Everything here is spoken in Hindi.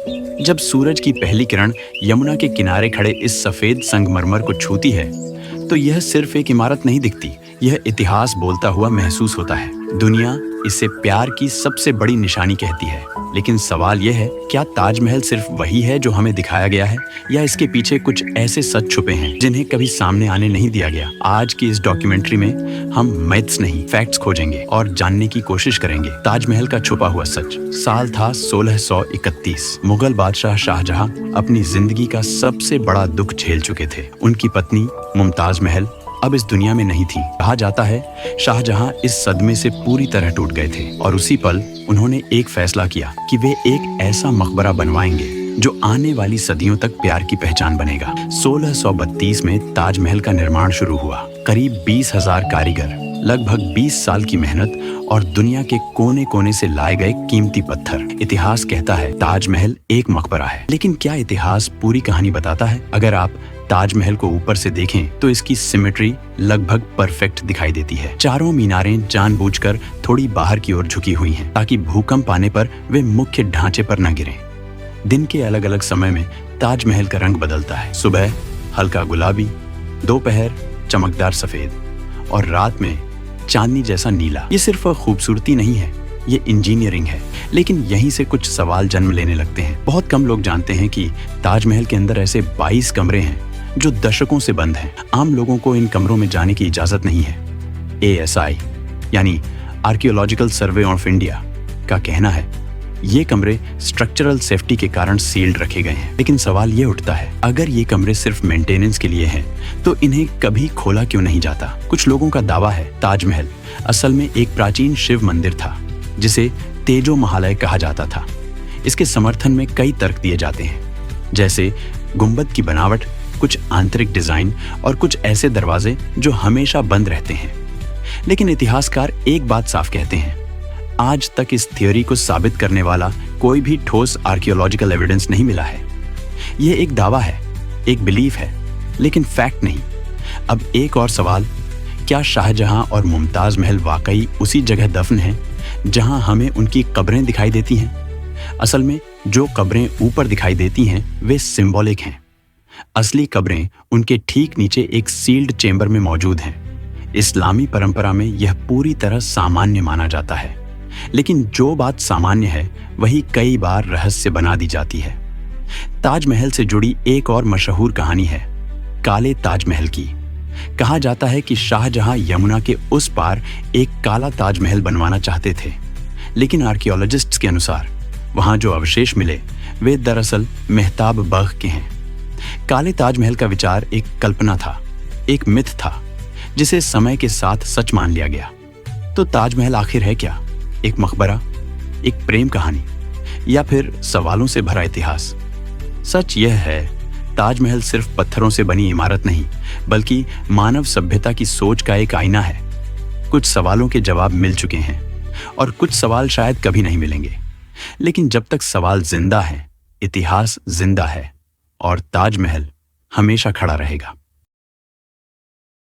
जब सूरज की पहली किरण यमुना के किनारे खड़े इस सफेद संगमरमर को छूती है, तो यह सिर्फ एक इमारत नहीं दिखती, यह इतिहास बोलता हुआ महसूस होता है। दुनिया इसे प्यार की सबसे बड़ी निशानी कहती है, लेकिन सवाल यह है, क्या ताजमहल सिर्फ वही है जो हमें दिखाया गया है, या इसके पीछे कुछ ऐसे सच छुपे हैं जिन्हें कभी सामने आने नहीं दिया गया? आज की इस डॉक्यूमेंट्री में हम मिथ्स नहीं, फैक्ट्स खोजेंगे और जानने की कोशिश करेंगे। ताजमहल का छुपा हुआ सच। साल था 1631। मुगल बादशाह शाहजहां अपनी जिंदगी का सबसे बड़ा दुख झेल चुके थे। उनकी पत्नी मुमताज महल अब इस दुनिया में नहीं थी। कहा जाता है शाहजहां इस सदमे से पूरी तरह टूट गए थे और उसी पल उन्होंने एक फैसला किया कि वे एक ऐसा मकबरा बनवाएंगे जो आने वाली सदियों तक प्यार की पहचान बनेगा। 1632 में ताजमहल का निर्माण शुरू हुआ। करीब 20,000 कारीगर, लगभग 20 साल की मेहनत और दुनिया के कोने कोने से लाए गए कीमती पत्थर। इतिहास कहता है ताजमहल एक मकबरा है, लेकिन क्या इतिहास पूरी कहानी बताता है? अगर आप ताजमहल को ऊपर से देखें तो इसकी सिमेट्री लगभग परफेक्ट दिखाई देती है। चारों मीनारें जानबूझकर थोड़ी बाहर की ओर झुकी हुई हैं, ताकि भूकंप आने पर वे मुख्य ढांचे पर न गिरें। दिन के अलग अलग समय में ताजमहल का रंग बदलता है। सुबह हल्का गुलाबी, दोपहर चमकदार सफेद और रात में चांदनी जैसा नीला। ये सिर्फ खूबसूरती नहीं है, ये इंजीनियरिंग है। लेकिन यहीं से कुछ सवाल जन्म लेने लगते हैं। बहुत कम लोग जानते हैं कि ताजमहल के अंदर ऐसे 22 कमरे हैं जो दशकों से बंद हैं। आम लोगों को इन कमरों में जाने की इजाजत नहीं है। ASI यानी आर्कियोलॉजिकल सर्वे ऑफ इंडिया का कहना है ये कमरे स्ट्रक्चरल सेफ्टी के कारण सील्ड रखे गए हैं। लेकिन सवाल ये उठता है, अगर ये कमरे सिर्फ मेंटेनेंस के लिए हैं, तो इन्हें कभी खोला क्यों नहीं जाता? कुछ लोगों का दावा है ताजमहल असल में एक प्राचीन शिव मंदिर था जिसे तेजो महालय कहा जाता था। इसके समर्थन में कई तर्क दिए जाते हैं, जैसे गुंबद की बनावट, कुछ आंतरिक डिजाइन और कुछ ऐसे दरवाजे जो हमेशा बंद रहते हैं। लेकिन इतिहासकार एक बात साफ कहते हैं, आज तक इस थ्योरी को साबित करने वाला कोई भी ठोस आर्कियोलॉजिकल एविडेंस नहीं मिला है। यह एक दावा है, एक बिलीफ है, लेकिन फैक्ट नहीं। अब एक और सवाल, क्या शाहजहां और मुमताज महल वाकई उसी जगह दफन हैं जहां हमें उनकी कब्रें दिखाई देती हैं? असल में जो कब्रें ऊपर दिखाई देती हैं वे सिंबॉलिक हैं। असली कब्रें उनके ठीक नीचे एक सील्ड चेंबर में मौजूद हैं। इस्लामी परंपरा में यह पूरी तरह सामान्य माना जाता है, लेकिन जो बात सामान्य है वही कई बार रहस्य बना दी जाती है। ताजमहल से जुड़ी एक और मशहूर कहानी है काले ताजमहल की। कहा जाता है कि शाहजहां यमुना के उस पार एक काला ताजमहल बनवाना चाहते थे, लेकिन आर्कियोलॉजिस्ट्स के अनुसार वहां जो अवशेष मिले वे दरअसल मेहताब बग के हैं। काले ताजमहल का विचार एक कल्पना था, एक मिथ था, जिसे समय के साथ सच मान लिया गया। तो ताजमहल आखिर है क्या? एक मकबरा, एक प्रेम कहानी, या फिर सवालों से भरा इतिहास? सच यह है, ताजमहल सिर्फ पत्थरों से बनी इमारत नहीं, बल्कि मानव सभ्यता की सोच का एक आईना है। कुछ सवालों के जवाब मिल चुके हैं और कुछ सवाल शायद कभी नहीं मिलेंगे। लेकिन जब तक सवाल जिंदा है, इतिहास जिंदा है और ताजमहल हमेशा खड़ा रहेगा।